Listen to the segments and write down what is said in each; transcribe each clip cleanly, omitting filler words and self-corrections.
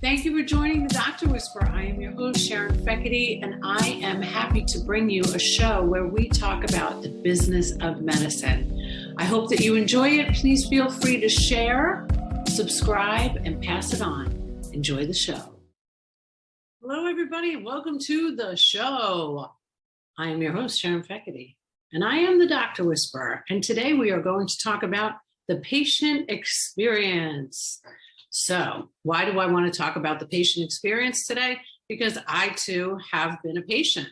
Thank you for joining the Doctor Whisperer. I am your host, Sharon Fekete, and I am happy to bring you a show where we talk about the business of medicine. I hope that you enjoy it. Please feel free to share, subscribe, and pass it on. Enjoy the show. Hello, everybody, and welcome to the show. I am your host, Sharon Fekete, and I am the Doctor Whisperer. And today we are going to talk about the patient experience. So why do I want to talk about the patient experience today? Because I too have been a patient,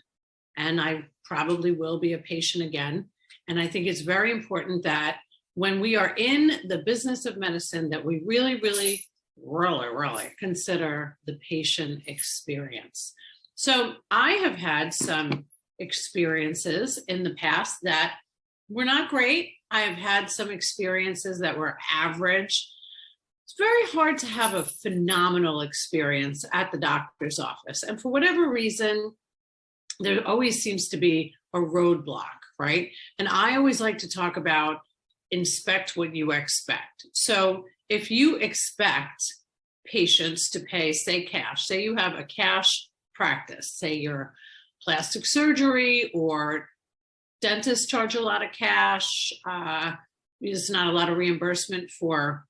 and I probably will be a patient again. And I think it's very important that when we are in the business of medicine, that we really consider the patient experience. So I have had some experiences in the past that were not great. I have had some experiences that were average. It's very hard to have a phenomenal experience at the doctor's office. And for whatever reason, there always seems to be a roadblock, right? And I always like to talk about inspect what you expect. So if you expect patients to pay, say, cash, say you have a cash practice, say your plastic surgery or dentists charge a lot of cash, there's not a lot of reimbursement for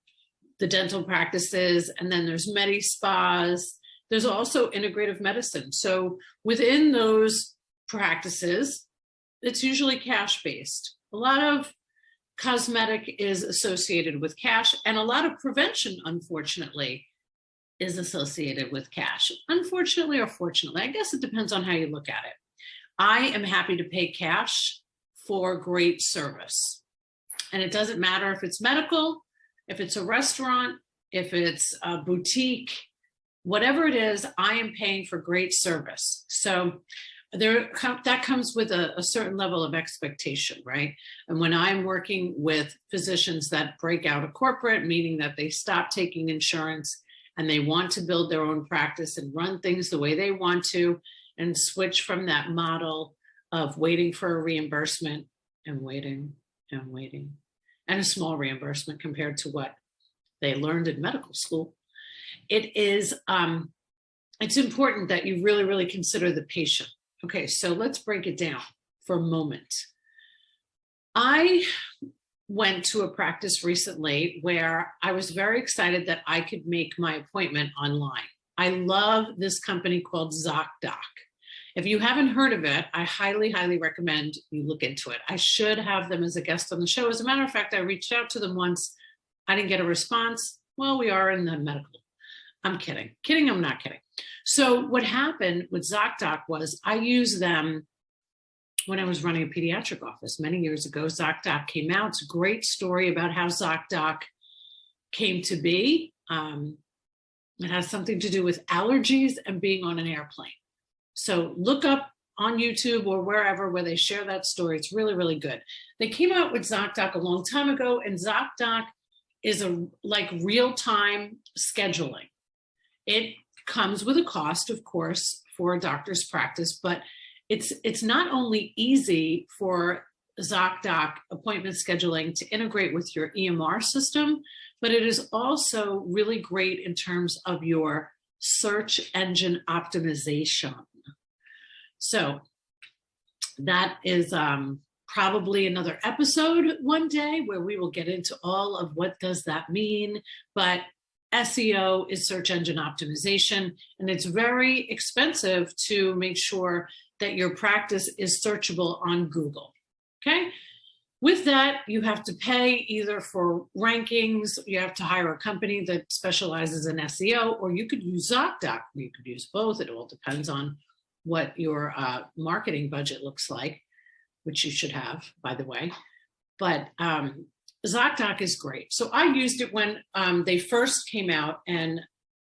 the dental practices, and then there's medi-spas. There's also integrative medicine. So within those practices, it's usually cash-based. A lot of cosmetic is associated with cash, and a lot of prevention, unfortunately, is associated with cash. Unfortunately or fortunately, I guess it depends on how you look at it. I am happy to pay cash for great service. And it doesn't matter if it's medical, if it's a restaurant, if it's a boutique, whatever it is, I am paying for great service. So that comes with a certain level of expectation, right? And when I'm working with physicians that break out of corporate, meaning that they stop taking insurance and they want to build their own practice and run things the way they want to, and switch from that model of waiting for a reimbursement and waiting, and a small reimbursement compared to what they learned in medical school. It's important that you really consider the patient. Okay, so let's break it down for a moment. I went to a practice recently where I was very excited that I could make my appointment online. I love this company called ZocDoc. If you haven't heard of it, I highly recommend you look into it. I should have them as a guest on the show. As a matter of fact, I reached out to them once. I didn't get a response. Well, we are in the medical. I'm kidding. I'm not kidding. So what happened with ZocDoc was I used them when I was running a pediatric office many years ago. ZocDoc came out. It's a great story about how ZocDoc came to be. It has something to do with allergies and being on an airplane. So look up on YouTube or wherever where they share that story. It's really good. They came out with ZocDoc a long time ago, and ZocDoc is like real-time scheduling. It comes with a cost, of course, for a doctor's practice, but it's not only easy for ZocDoc appointment scheduling to integrate with your EMR system, but it is also really great in terms of your search engine optimization. So that is probably another episode one day where we will get into all of what does that mean. But SEO is search engine optimization, and it's very expensive to make sure that your practice is searchable on Google. Okay. With that, you have to pay either for rankings, you have to hire a company that specializes in SEO, or you could use ZocDoc. You could use both. It all depends on what your marketing budget looks like, which you should have, by the way. But ZocDoc is great. So I used it when they first came out, and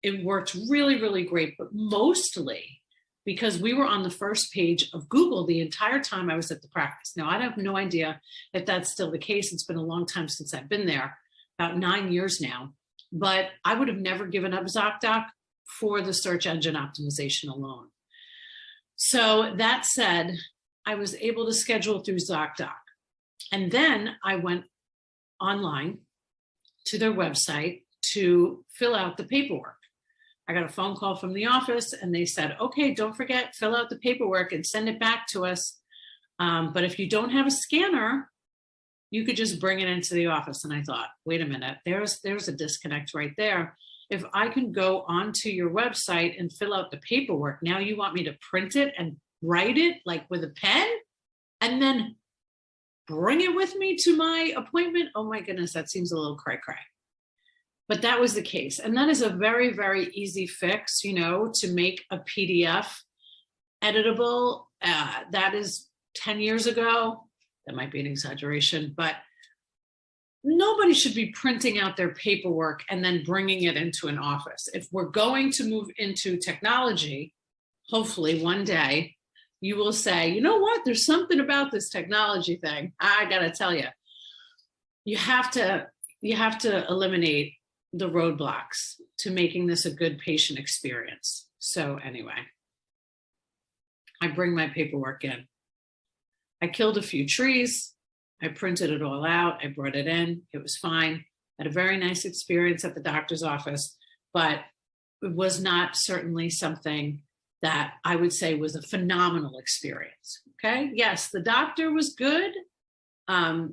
it worked really great, but mostly because we were on the first page of Google the entire time I was at the practice. Now, I have no idea if that's still the case. It's been a long time since I've been there, about 9 years now. But I would have never given up ZocDoc for the search engine optimization alone. So that said, I was able to schedule through ZocDoc. And then I went online to their website to fill out the paperwork. I got a phone call from the office and they said, okay, don't forget, fill out the paperwork and send it back to us. But if you don't have a scanner, you could just bring it into the office. And I thought, wait a minute, there's a disconnect right there. If I can go onto your website and fill out the paperwork, now you want me to print it and write it like with a pen and then bring it with me to my appointment? Oh my goodness, that seems a little cray-cray. But that was the case. And that is a very, very easy fix, to make a PDF editable. That is 10 years ago. That might be an exaggeration, but nobody should be printing out their paperwork and then bringing it into an office. If we're going to move into technology, hopefully one day you will say, you know what, there's something about this technology thing. I got to tell you, you have to eliminate the roadblocks to making this a good patient experience. So anyway, I bring my paperwork in. I killed a few trees. I printed it all out. I brought it in. It was fine. Had a very nice experience at the doctor's office, but it was not certainly something that I would say was a phenomenal experience. Okay. Yes, the doctor was good. The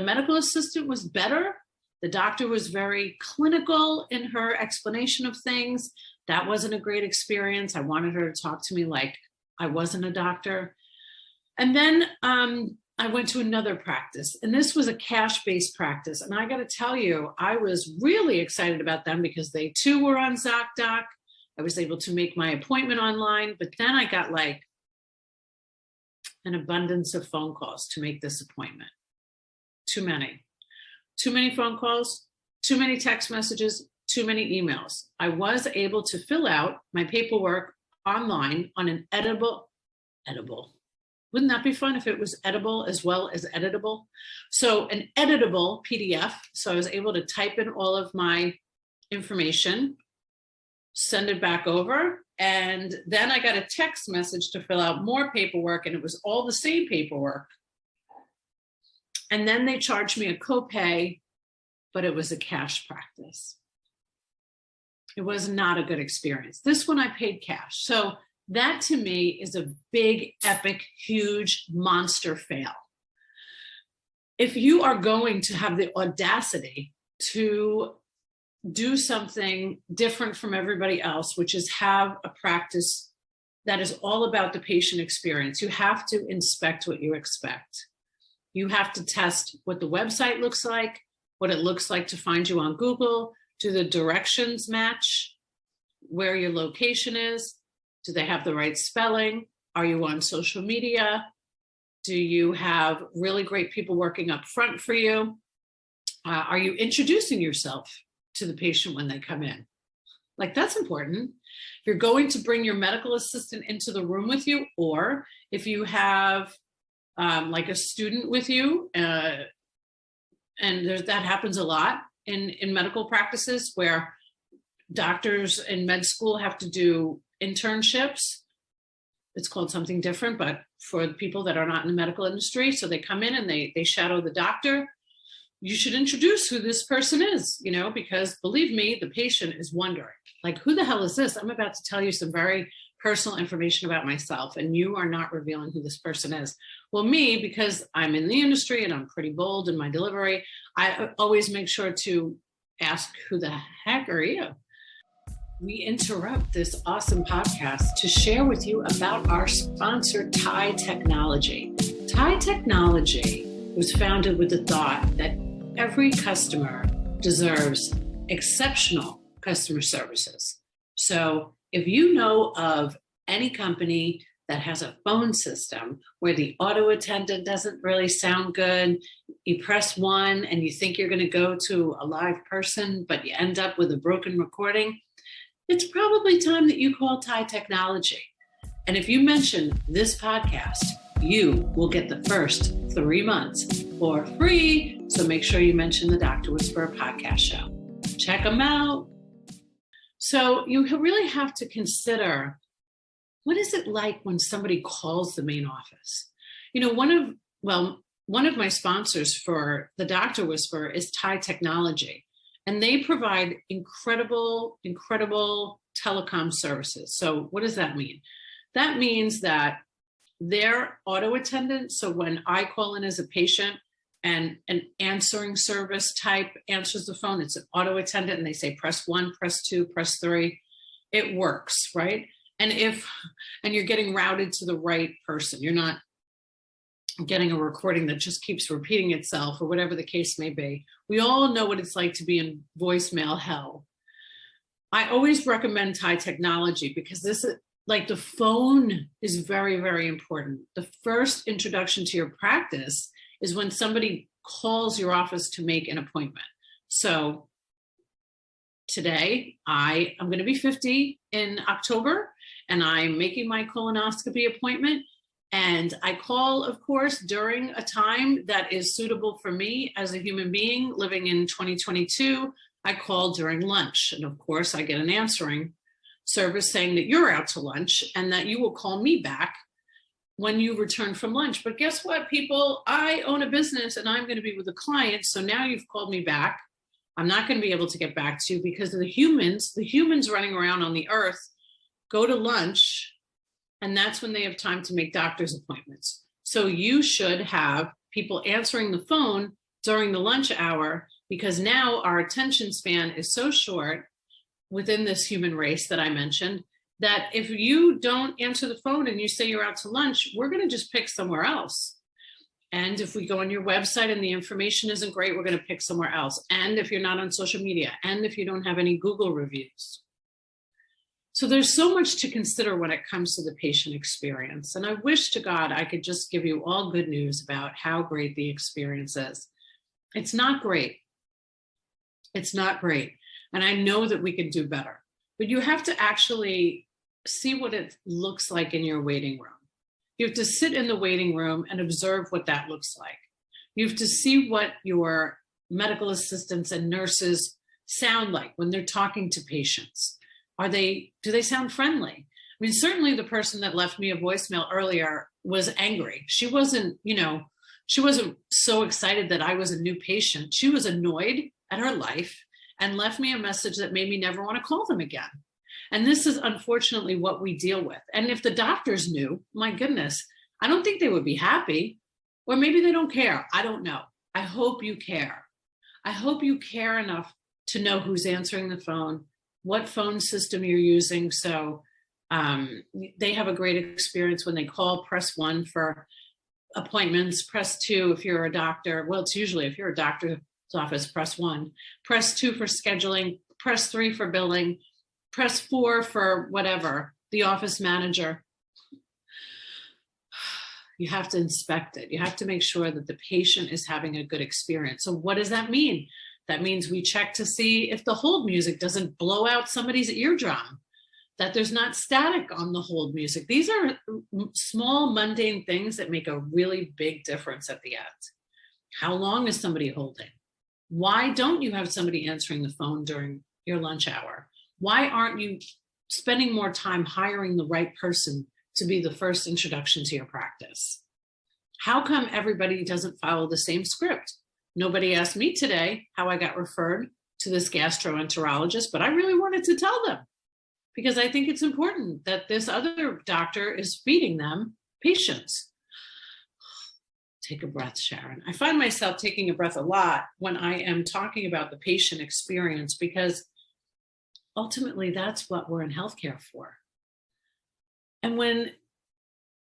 medical assistant was better. The doctor was very clinical in her explanation of things. That wasn't a great experience. I wanted her to talk to me like I wasn't a doctor. And then I went to another practice, and this was a cash-based practice. And I got to tell you, I was really excited about them because they too were on ZocDoc. I was able to make my appointment online, but then I got like an abundance of phone calls to make this appointment. Too many phone calls, too many text messages, too many emails. I was able to fill out my paperwork online on an editable. Wouldn't that be fun if it was edible as well as editable? So an editable PDF. So I was able to type in all of my information, send it back over. And then I got a text message to fill out more paperwork, and it was all the same paperwork. And then they charged me a copay, but it was a cash practice. It was not a good experience. This one I paid cash. So that to me is a big, epic, huge monster fail. If you are going to have the audacity to do something different from everybody else, which is have a practice that is all about the patient experience, you have to inspect what you expect. You have to test what the website looks like, what it looks like to find you on Google. Do the directions match where your location is? Do they have the right spelling? Are you on social media? Do you have really great people working up front for you? Are you introducing yourself to the patient when they come in? Like, that's important. If you're going to bring your medical assistant into the room with you, or if you have like a student with you, and that happens a lot in medical practices where doctors in med school have to do internships. It's called something different, but for the people that are not in the medical industry, so they come in and they shadow the doctor. You should introduce who this person is, because believe me, the patient is wondering, like, who the hell is this? I'm about to tell you some very personal information about myself, and you are not revealing who this person is. Well, me, because I'm in the industry and I'm pretty bold in my delivery, I always make sure to ask, who the heck are you? We interrupt this awesome podcast to share with you about our sponsor, TIE Technology. TIE Technology was founded with the thought that every customer deserves exceptional customer services. So if you know of any company that has a phone system where the auto attendant doesn't really sound good, you press 1 and you think you're going to go to a live person, but you end up with a broken recording, it's probably time that you call TIE Technology. And if you mention this podcast, you will get the first 3 months for free. So make sure you mention the Dr. Whisperer podcast show. Check them out. So you really have to consider, what is it like when somebody calls the main office? One of my sponsors for the Dr. Whisperer is TIE Technology. and they provide incredible, incredible telecom services. So what does that mean? That means that their auto attendant, so when I call in as a patient and an answering service type answers the phone, it's an auto attendant and they say, press 1, press 2, press 3. It works, right? And you're getting routed to the right person. You're not getting a recording that just keeps repeating itself or whatever the case may be. We all know what it's like to be in voicemail hell. I always recommend Thai technology because this is like the phone is very, very important. The first introduction to your practice is when somebody calls your office to make an appointment. So today I'm going to be 50 in October and I'm making my colonoscopy appointment. And I call, of course, during a time that is suitable for me as a human being living in 2022. I call during lunch. And of course, I get an answering service saying that you're out to lunch and that you will call me back when you return from lunch. But guess what, people? I own a business and I'm going to be with a client. So now you've called me back. I'm not going to be able to get back to you because the humans running around on the earth go to lunch. And that's when they have time to make doctor's appointments. So you should have people answering the phone during the lunch hour because now our attention span is so short within this human race that I mentioned that if you don't answer the phone and you say you're out to lunch, we're going to just pick somewhere else. And if we go on your website and the information isn't great, we're going to pick somewhere else. And if you're not on social media and if you don't have any Google reviews. So there's so much to consider when it comes to the patient experience. And I wish to God I could just give you all good news about how great the experience is. It's not great. It's not great. And I know that we can do better. But you have to actually see what it looks like in your waiting room. You have to sit in the waiting room and observe what that looks like. You have to see what your medical assistants and nurses sound like when they're talking to patients. Do they sound friendly? I mean, certainly the person that left me a voicemail earlier was angry. She wasn't so excited that I was a new patient. She was annoyed at her life and left me a message that made me never want to call them again. And this is unfortunately what we deal with. And if the doctors knew, my goodness, I don't think they would be happy, or maybe they don't care. I don't know. I hope you care. I hope you care enough to know who's answering the phone, what phone system you're using. So they have a great experience when they call. Press 1 for appointments, press 2 if you're a doctor. Well, it's usually if you're a doctor's office, press 1. Press 2 for scheduling, press 3 for billing, press 4 for whatever, the office manager. You have to inspect it. You have to make sure that the patient is having a good experience. So what does that mean? That means we check to see if the hold music doesn't blow out somebody's eardrum, that there's not static on the hold music. These are small, mundane things that make a really big difference at the end. How long is somebody holding? Why don't you have somebody answering the phone during your lunch hour? Why aren't you spending more time hiring the right person to be the first introduction to your practice? How come everybody doesn't follow the same script? Nobody asked me today how I got referred to this gastroenterologist, but I really wanted to tell them because I think it's important that this other doctor is feeding them patients. Take a breath, Sharon. I find myself taking a breath a lot when I am talking about the patient experience because ultimately that's what we're in healthcare for. And when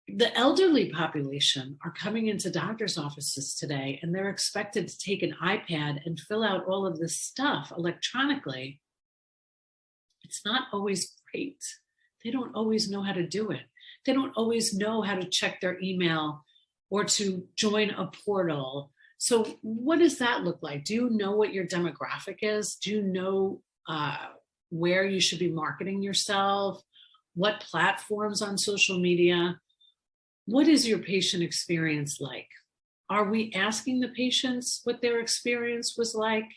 the elderly population are coming into doctor's offices today and they're expected to take an iPad and fill out all of this stuff electronically, it's not always great. They don't always know how to do it. They don't always know how to check their email or to join a portal. So what does that look like? Do you know what your demographic is? Do you know where you should be marketing yourself? What platforms on social media? What is your patient experience like? Are we asking the patients what their experience was like?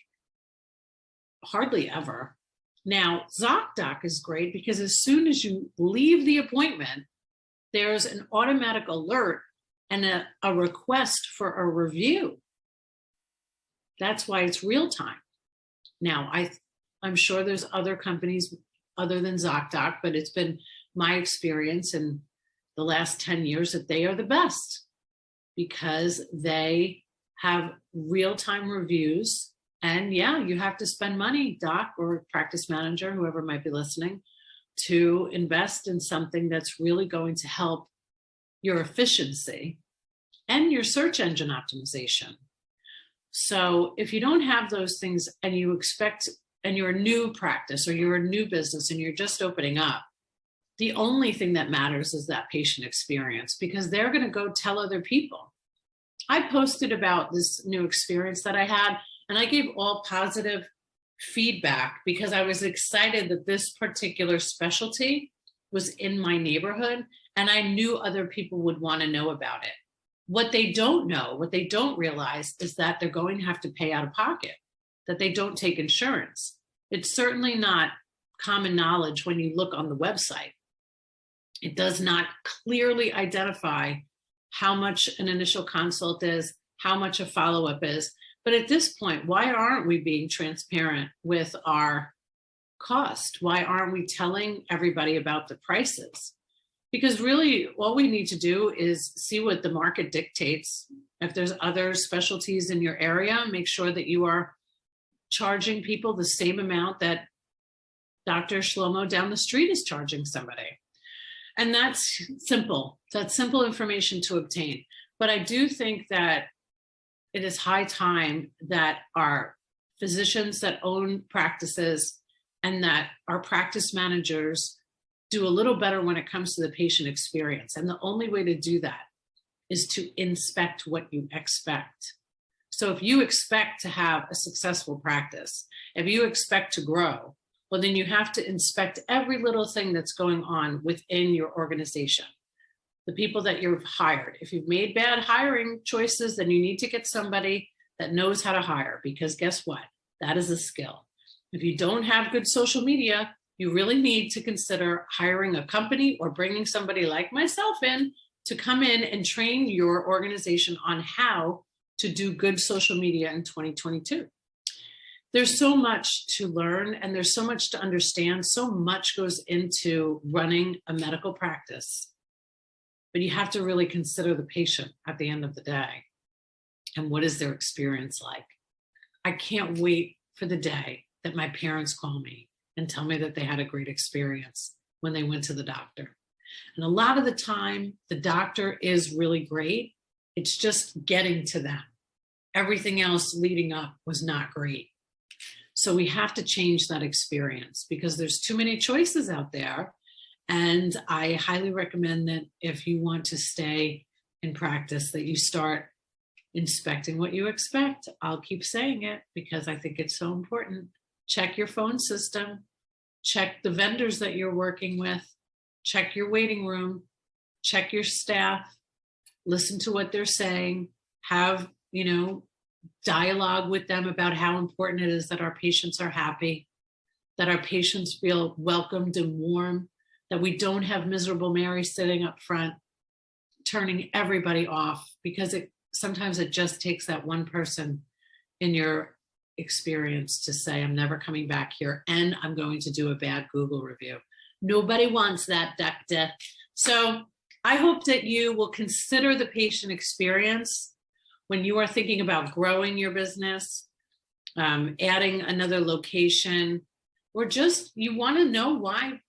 Hardly ever. Now, ZocDoc is great because as soon as you leave the appointment, there's an automatic alert and a request for a review. That's why it's real time. Now, I'm sure there's other companies other than ZocDoc, but it's been my experience in the last 10 years that they are the best because they have real-time reviews. And yeah, you have to spend money, doc or practice manager, whoever might be listening, to invest in something that's really going to help your efficiency and your search engine optimization. So if you don't have those things and you expect, and you're a new practice or you're a new business and you're just opening up, the only thing that matters is that patient experience, because they're going to go tell other people. I posted about this new experience that I had, and I gave all positive feedback because I was excited that this particular specialty was in my neighborhood and I knew other people would want to know about it. What they don't know, what they don't realize is that they're going to have to pay out of pocket, that they don't take insurance. It's certainly not common knowledge when you look on the website. It does not clearly identify how much an initial consult is, how much a follow-up is. But at this point, why aren't we being transparent with our cost? Why aren't we telling everybody about the prices? Because really all we need to do is see what the market dictates. If there's other specialties in your area, make sure that you are charging people the same amount that Dr. Shlomo down the street is charging somebody. And that's simple. That's simple information to obtain. But I do think that it is high time that our physicians that own practices and that our practice managers do a little better when it comes to the patient experience. And the only way to do that is to inspect what you expect. So if you expect to have a successful practice, if you expect to grow, well, then you have to inspect every little thing that's going on within your organization. The people that you've hired. If you've made bad hiring choices, then you need to get somebody that knows how to hire, because guess what? That is a skill. If you don't have good social media, you really need to consider hiring a company or bringing somebody like myself in to come in and train your organization on how to do good social media in 2022. There's so much to learn and there's so much to understand. So much goes into running a medical practice. But you have to really consider the patient at the end of the day. And what is their experience like? I can't wait for the day that my parents call me and tell me that they had a great experience when they went to the doctor. And a lot of the time, the doctor is really great. It's just getting to them. Everything else leading up was not great. So we have to change that experience because there's too many choices out there. And I highly recommend that if you want to stay in practice, that you start inspecting what you expect. I'll keep saying it because I think it's so important. Check your phone system, check the vendors that you're working with, check your waiting room, check your staff, listen to what they're saying, have, dialogue with them about how important it is that our patients are happy, that our patients feel welcomed and warm, that we don't have miserable Mary sitting up front, turning everybody off, because sometimes it just takes that one person in your experience to say, I'm never coming back here and I'm going to do a bad Google review. Nobody wants that, doctor. So I hope that you will consider the patient experience when you are thinking about growing your business, adding another location, or just you want to know why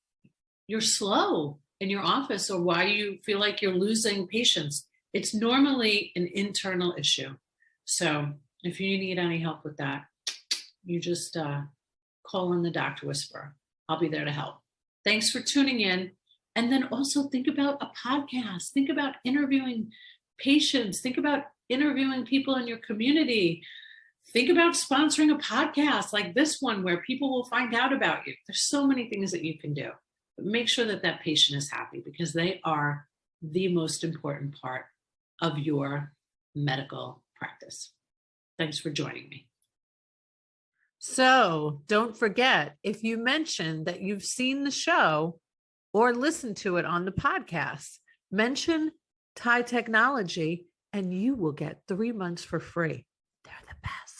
you're slow in your office or why you feel like you're losing patients. It's normally an internal issue. So if you need any help with that, you just call in the Doctor Whisperer. I'll be there to help. Thanks for tuning in. And then also think about a podcast. Think about interviewing patients. Think about interviewing people in your community. Think about sponsoring a podcast like this one where people will find out about you. There's so many things that you can do. But make sure that that patient is happy because they are the most important part of your medical practice. Thanks for joining me. So don't forget, if you mention that you've seen the show or listened to it on the podcast, mention Thai Technology and you will get 3 months for free. They're the best.